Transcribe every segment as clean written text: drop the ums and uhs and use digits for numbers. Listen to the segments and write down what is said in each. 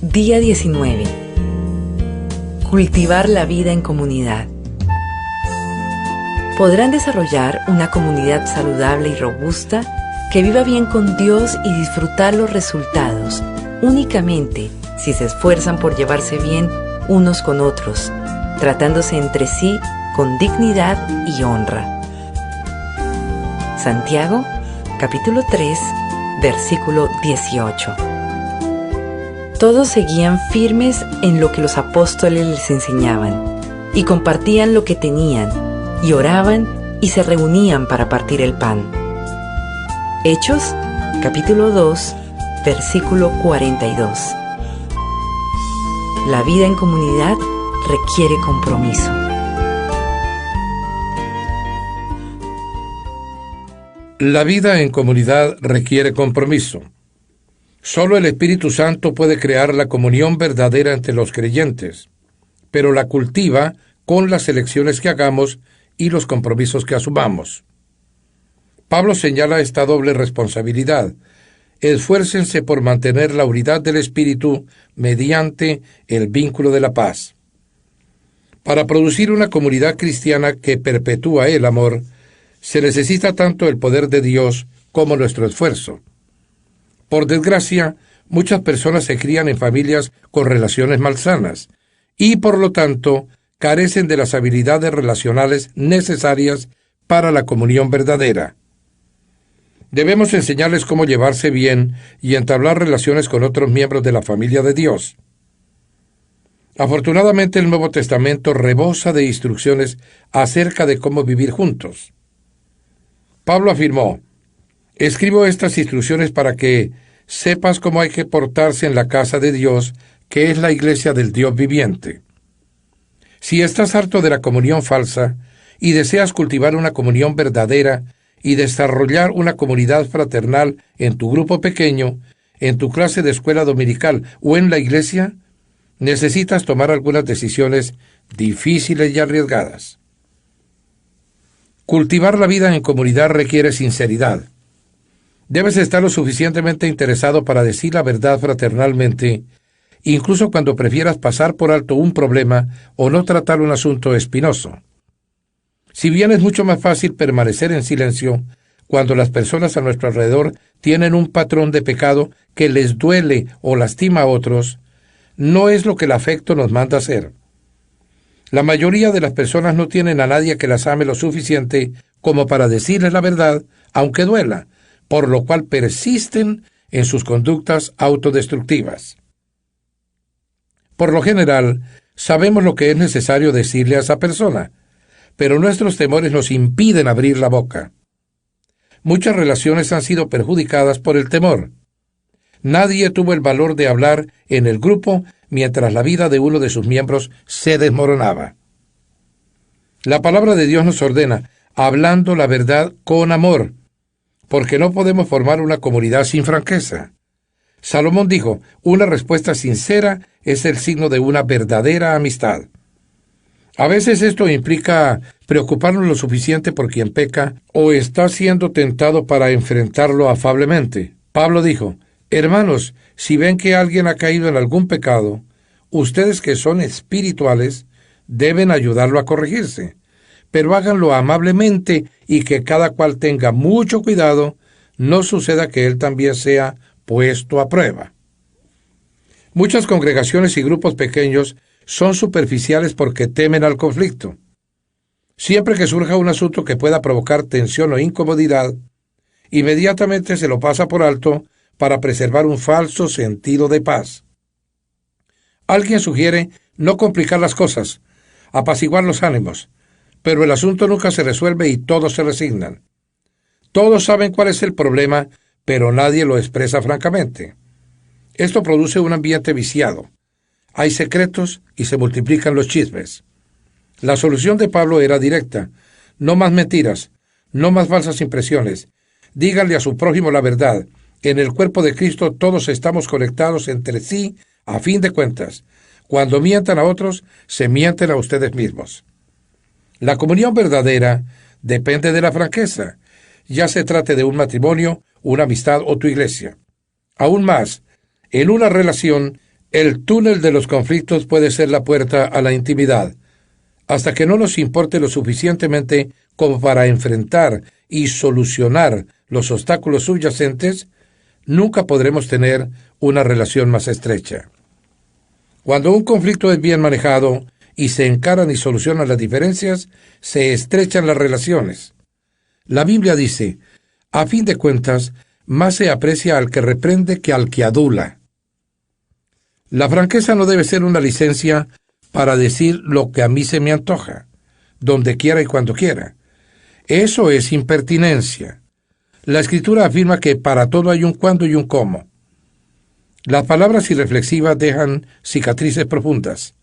Día 19. Cultivar la vida en comunidad. Podrán desarrollar una comunidad saludable y robusta que viva bien con Dios y disfrutar los resultados únicamente si se esfuerzan por llevarse bien unos con otros, tratándose entre sí con dignidad y honra. Santiago, capítulo 3, versículo 18. Todos seguían firmes en lo que los apóstoles les enseñaban, y compartían lo que tenían, y oraban y se reunían para partir el pan. Hechos, capítulo 2, versículo 42. La vida en comunidad requiere compromiso. La vida en comunidad requiere compromiso. Solo el Espíritu Santo puede crear la comunión verdadera entre los creyentes, pero la cultiva con las elecciones que hagamos y los compromisos que asumamos. Pablo señala esta doble responsabilidad. Esfuércense por mantener la unidad del Espíritu mediante el vínculo de la paz. Para producir una comunidad cristiana que perpetúa el amor, se necesita tanto el poder de Dios como nuestro esfuerzo. Por desgracia, muchas personas se crían en familias con relaciones malsanas y, por lo tanto, carecen de las habilidades relacionales necesarias para la comunión verdadera. Debemos enseñarles cómo llevarse bien y entablar relaciones con otros miembros de la familia de Dios. Afortunadamente, el Nuevo Testamento rebosa de instrucciones acerca de cómo vivir juntos. Pablo afirmó: escribo estas instrucciones para que sepas cómo hay que portarse en la casa de Dios, que es la iglesia del Dios viviente. Si estás harto de la comunión falsa y deseas cultivar una comunión verdadera y desarrollar una comunidad fraternal en tu grupo pequeño, en tu clase de escuela dominical o en la iglesia, necesitas tomar algunas decisiones difíciles y arriesgadas. Cultivar la vida en comunidad requiere sinceridad. Debes estar lo suficientemente interesado para decir la verdad fraternalmente, incluso cuando prefieras pasar por alto un problema o no tratar un asunto espinoso. Si bien es mucho más fácil permanecer en silencio cuando las personas a nuestro alrededor tienen un patrón de pecado que les duele o lastima a otros, no es lo que el afecto nos manda hacer. La mayoría de las personas no tienen a nadie que las ame lo suficiente como para decirles la verdad, aunque duela, por lo cual persisten en sus conductas autodestructivas. Por lo general, sabemos lo que es necesario decirle a esa persona, pero nuestros temores nos impiden abrir la boca. Muchas relaciones han sido perjudicadas por el temor. Nadie tuvo el valor de hablar en el grupo mientras la vida de uno de sus miembros se desmoronaba. La palabra de Dios nos ordena, hablando la verdad con amor, porque no podemos formar una comunidad sin franqueza. Salomón dijo, una respuesta sincera es el signo de una verdadera amistad. A veces esto implica preocuparnos lo suficiente por quien peca o está siendo tentado para enfrentarlo afablemente. Pablo dijo, hermanos, si ven que alguien ha caído en algún pecado, ustedes que son espirituales deben ayudarlo a corregirse, pero háganlo amablemente y que cada cual tenga mucho cuidado, no suceda que él también sea puesto a prueba. Muchas congregaciones y grupos pequeños son superficiales porque temen al conflicto. Siempre que surja un asunto que pueda provocar tensión o incomodidad, inmediatamente se lo pasa por alto para preservar un falso sentido de paz. Alguien sugiere no complicar las cosas, apaciguar los ánimos, pero el asunto nunca se resuelve y todos se resignan. Todos saben cuál es el problema, pero nadie lo expresa francamente. Esto produce un ambiente viciado. Hay secretos y se multiplican los chismes. La solución de Pablo era directa. No más mentiras, no más falsas impresiones. Díganle a su prójimo la verdad. En el cuerpo de Cristo todos estamos conectados entre sí a fin de cuentas. Cuando mientan a otros, se mienten a ustedes mismos. La comunión verdadera depende de la franqueza, ya se trate de un matrimonio, una amistad o tu iglesia. Aún más, en una relación El túnel de los conflictos puede ser la puerta a la intimidad. Hasta que no nos importe lo suficientemente como para enfrentar y solucionar los obstáculos subyacentes, nunca podremos tener una relación más estrecha. Cuando un conflicto es bien manejado y se encaran y solucionan las diferencias, se estrechan las relaciones. La Biblia dice, a fin de cuentas, más se aprecia al que reprende que al que adula. La franqueza no debe ser una licencia para decir lo que a mí se me antoja, donde quiera y cuando quiera. Eso es impertinencia. La Escritura afirma que para todo hay un cuándo y un cómo. Las palabras irreflexivas dejan cicatrices profundas.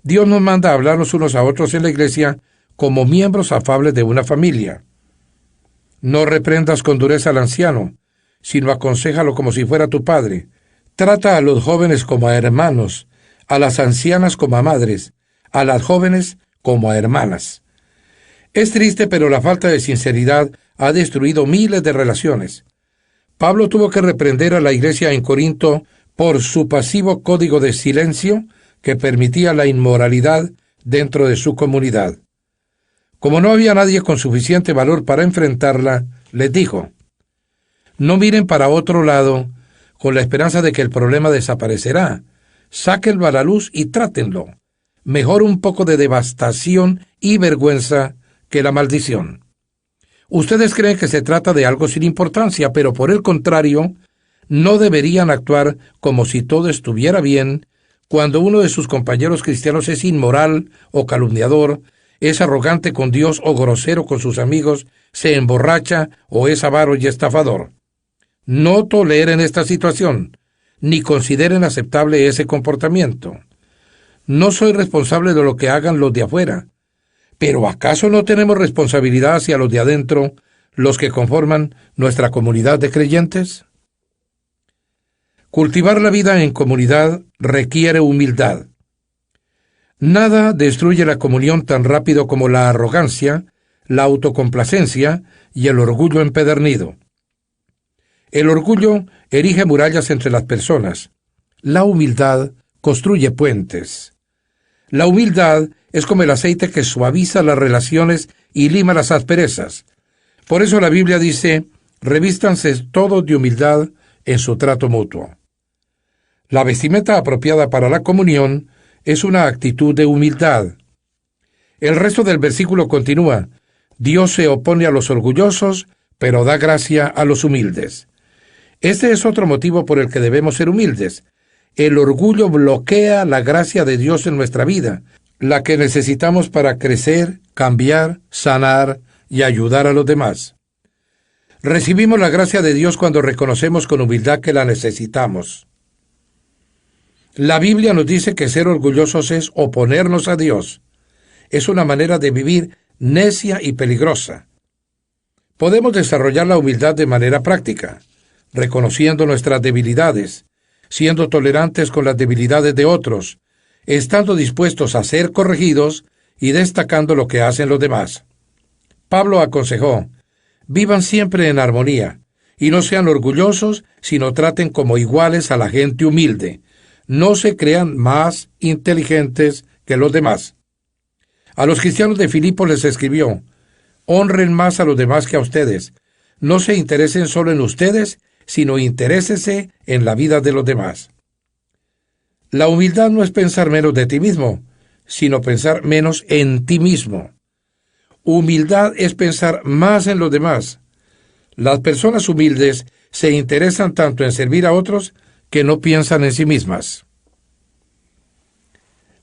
Dios nos manda a hablarnos unos a otros en la iglesia como miembros afables de una familia. No reprendas con dureza al anciano, sino aconséjalo como si fuera tu padre. Trata a los jóvenes como a hermanos, a las ancianas como a madres, a las jóvenes como a hermanas. Es triste, pero la falta de sinceridad ha destruido miles de relaciones. Pablo tuvo que reprender a la iglesia en Corinto por su pasivo código de silencio que permitía la inmoralidad dentro de su comunidad. Como no había nadie con suficiente valor para enfrentarla, les dijo, no miren para otro lado con la esperanza de que el problema desaparecerá. Sáquenlo a la luz y trátenlo. Mejor un poco de devastación y vergüenza que la maldición. Ustedes creen que se trata de algo sin importancia, pero por el contrario, no deberían actuar como si todo estuviera bien cuando uno de sus compañeros cristianos es inmoral o calumniador, es arrogante con Dios o grosero con sus amigos, se emborracha o es avaro y estafador. No toleren esta situación, ni consideren aceptable ese comportamiento. No soy responsable de lo que hagan los de afuera, pero ¿acaso no tenemos responsabilidad hacia los de adentro, los que conforman nuestra comunidad de creyentes? Cultivar la vida en comunidad requiere humildad. Nada destruye la comunión tan rápido como la arrogancia, la autocomplacencia y el orgullo empedernido. El orgullo erige murallas entre las personas. La humildad construye puentes. La humildad es como el aceite que suaviza las relaciones y lima las asperezas. Por eso la Biblia dice, revístanse todos de humildad en su trato mutuo. La vestimenta apropiada para la comunión es una actitud de humildad. El resto del versículo continúa, Dios se opone a los orgullosos, pero da gracia a los humildes. Este es otro motivo por el que debemos ser humildes. El orgullo bloquea la gracia de Dios en nuestra vida, la que necesitamos para crecer, cambiar, sanar y ayudar a los demás. Recibimos la gracia de Dios cuando reconocemos con humildad que la necesitamos. La Biblia nos dice que ser orgullosos es oponernos a Dios. Es una manera de vivir necia y peligrosa. Podemos desarrollar la humildad de manera práctica, reconociendo nuestras debilidades, siendo tolerantes con las debilidades de otros, estando dispuestos a ser corregidos y destacando lo que hacen los demás. Pablo aconsejó, vivan siempre en armonía, y no sean orgullosos, sino traten como iguales a la gente humilde. No se crean más inteligentes que los demás. A los cristianos de Filipos les escribió, honren más a los demás que a ustedes. No se interesen solo en ustedes, sino interésese en la vida de los demás. La humildad no es pensar menos de ti mismo, sino pensar menos en ti mismo. Humildad es pensar más en los demás. Las personas humildes se interesan tanto en servir a otros que no piensan en sí mismas.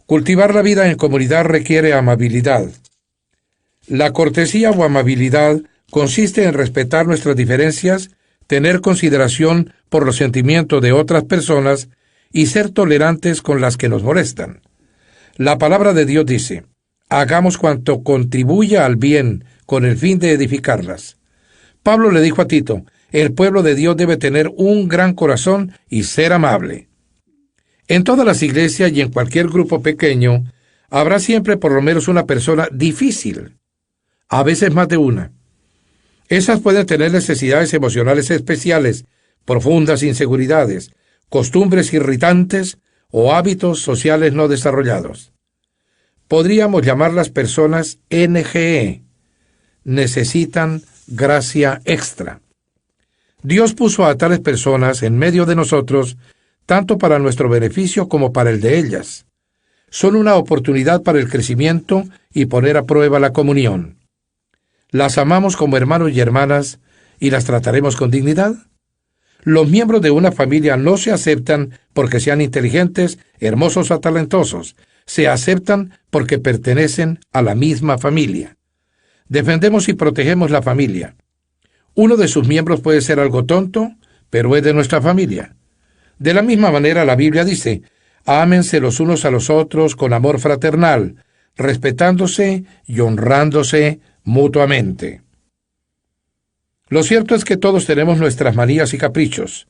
Cultivar la vida en comunidad requiere amabilidad. La cortesía o amabilidad consiste en respetar nuestras diferencias, tener consideración por los sentimientos de otras personas y ser tolerantes con las que nos molestan. La palabra de Dios dice, hagamos cuanto contribuya al bien con el fin de edificarlas. Pablo le dijo a Tito, el pueblo de Dios debe tener un gran corazón y ser amable. En todas las iglesias y en cualquier grupo pequeño, habrá siempre por lo menos una persona difícil, a veces más de una. Esas pueden tener necesidades emocionales especiales, profundas inseguridades, costumbres irritantes o hábitos sociales no desarrollados. Podríamos llamarlas personas NGE. Necesitan gracia extra. Dios puso a tales personas en medio de nosotros, tanto para nuestro beneficio como para el de ellas. Son una oportunidad para el crecimiento y poner a prueba la comunión. ¿Las amamos como hermanos y hermanas y las trataremos con dignidad? Los miembros de una familia no se aceptan porque sean inteligentes, hermosos o talentosos. Se aceptan porque pertenecen a la misma familia. Defendemos y protegemos la familia. Uno de sus miembros puede ser algo tonto, pero es de nuestra familia. De la misma manera, la Biblia dice: ámense los unos a los otros con amor fraternal, respetándose y honrándose mutuamente. Lo cierto es que todos tenemos nuestras manías y caprichos,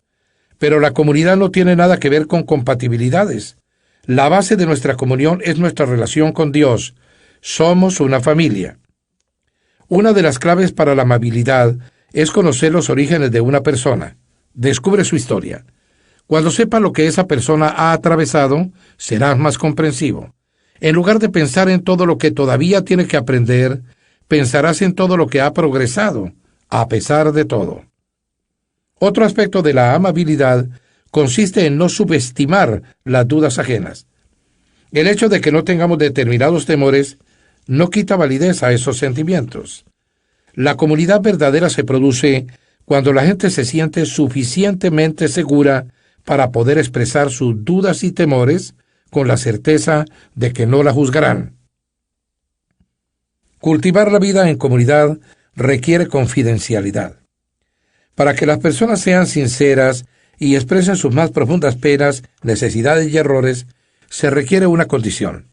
pero la comunidad no tiene nada que ver con compatibilidades. La base de nuestra comunión es nuestra relación con Dios. Somos una familia. Una de las claves para la amabilidad es conocer los orígenes de una persona. Descubre su historia. Cuando sepa lo que esa persona ha atravesado, serás más comprensivo. En lugar de pensar en todo lo que todavía tiene que aprender, pensarás en todo lo que ha progresado, a pesar de todo. Otro aspecto de la amabilidad consiste en no subestimar las dudas ajenas. El hecho de que no tengamos determinados temores no quita validez a esos sentimientos. La comunidad verdadera se produce cuando la gente se siente suficientemente segura para poder expresar sus dudas y temores con la certeza de que no la juzgarán. Cultivar la vida en comunidad requiere confidencialidad. Para que las personas sean sinceras y expresen sus más profundas penas, necesidades y errores, se requiere una condición: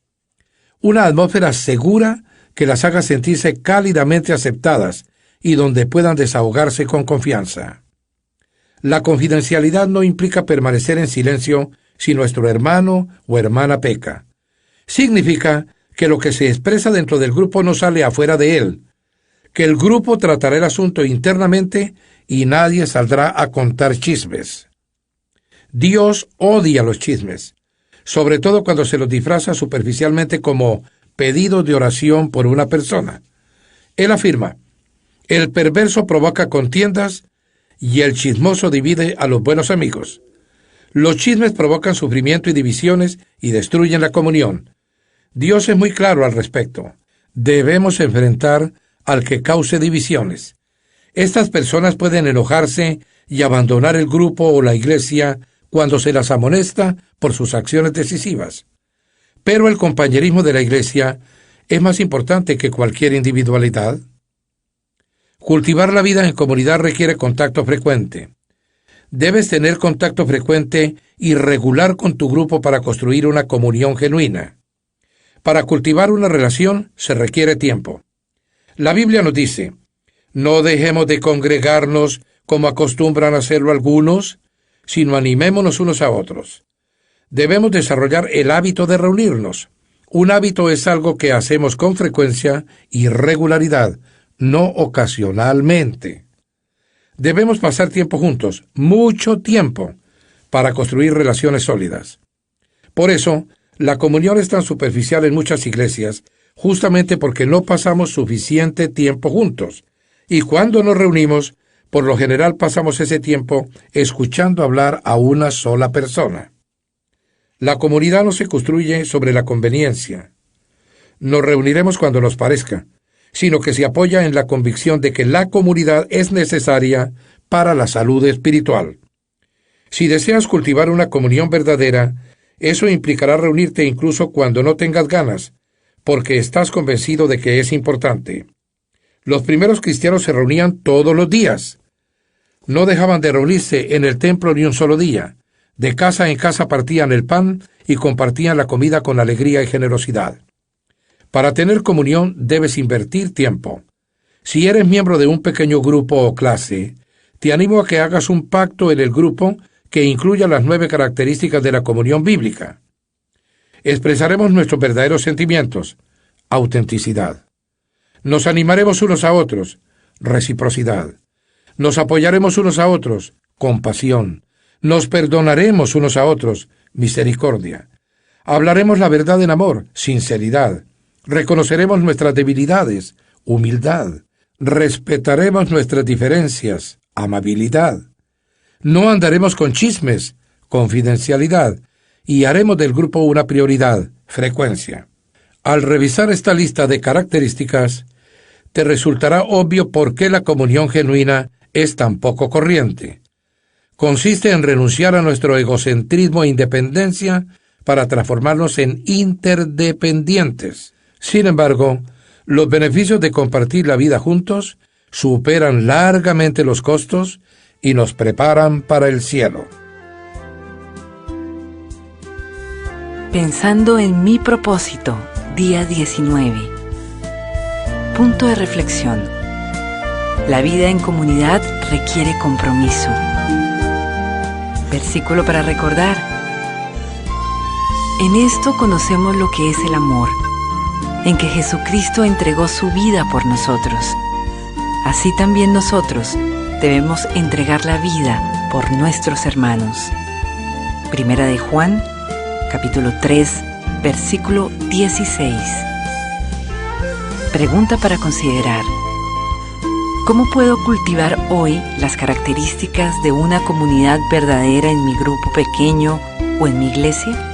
una atmósfera segura que las haga sentirse cálidamente aceptadas y donde puedan desahogarse con confianza. La confidencialidad no implica permanecer en silencio si nuestro hermano o hermana peca. Significa que lo que se expresa dentro del grupo no sale afuera de él, que el grupo tratará el asunto internamente y nadie saldrá a contar chismes. Dios odia los chismes, sobre todo cuando se los disfraza superficialmente como pedido de oración por una persona. Él afirma: el perverso provoca contiendas y el chismoso divide a los buenos amigos. Los chismes provocan sufrimiento y divisiones y destruyen la comunión. Dios es muy claro al respecto. Debemos enfrentar al que cause divisiones. Estas personas pueden enojarse y abandonar el grupo o la iglesia cuando se las amonesta por sus acciones decisivas. Pero el compañerismo de la iglesia es más importante que cualquier individualidad. Cultivar la vida en comunidad requiere contacto frecuente. Debes tener contacto frecuente y regular con tu grupo para construir una comunión genuina. Para cultivar una relación se requiere tiempo. La Biblia nos dice: no dejemos de congregarnos como acostumbran hacerlo algunos, sino animémonos unos a otros. Debemos desarrollar el hábito de reunirnos. Un hábito es algo que hacemos con frecuencia y regularidad, no ocasionalmente. Debemos pasar tiempo juntos, mucho tiempo, para construir relaciones sólidas. Por eso, la comunión es tan superficial en muchas iglesias, justamente porque no pasamos suficiente tiempo juntos. Y cuando nos reunimos, por lo general pasamos ese tiempo escuchando hablar a una sola persona. La comunidad no se construye sobre la conveniencia. Nos reuniremos cuando nos parezca, sino que se apoya en la convicción de que la comunidad es necesaria para la salud espiritual. Si deseas cultivar una comunión verdadera, eso implicará reunirte incluso cuando no tengas ganas, porque estás convencido de que es importante. Los primeros cristianos se reunían todos los días. No dejaban de reunirse en el templo ni un solo día. De casa en casa partían el pan y compartían la comida con alegría y generosidad. Para tener comunión debes invertir tiempo. Si eres miembro de un pequeño grupo o clase, te animo a que hagas un pacto en el grupo que incluya las 9 características de la comunión bíblica. Expresaremos nuestros verdaderos sentimientos: autenticidad. Nos animaremos unos a otros: reciprocidad. Nos apoyaremos unos a otros: compasión. Nos perdonaremos unos a otros: misericordia. Hablaremos la verdad en amor, sinceridad. Reconoceremos nuestras debilidades, humildad. Respetaremos nuestras diferencias, amabilidad. No andaremos con chismes, confidencialidad. Y haremos del grupo una prioridad, frecuencia. Al revisar esta lista de características, te resultará obvio por qué la comunión genuina es tan poco corriente. Consiste en renunciar a nuestro egocentrismo e independencia para transformarnos en interdependientes. Sin embargo, los beneficios de compartir la vida juntos superan largamente los costos y nos preparan para el cielo. Pensando en mi propósito, día 19. Punto de reflexión. La vida en comunidad requiere compromiso. Versículo para recordar. En esto conocemos lo que es el amor, en que Jesucristo entregó su vida por nosotros. Así también nosotros debemos entregar la vida por nuestros hermanos. Primera de Juan, capítulo 3, versículo 16. Pregunta para considerar. ¿Cómo puedo cultivar hoy las características de una comunidad verdadera en mi grupo pequeño o en mi iglesia?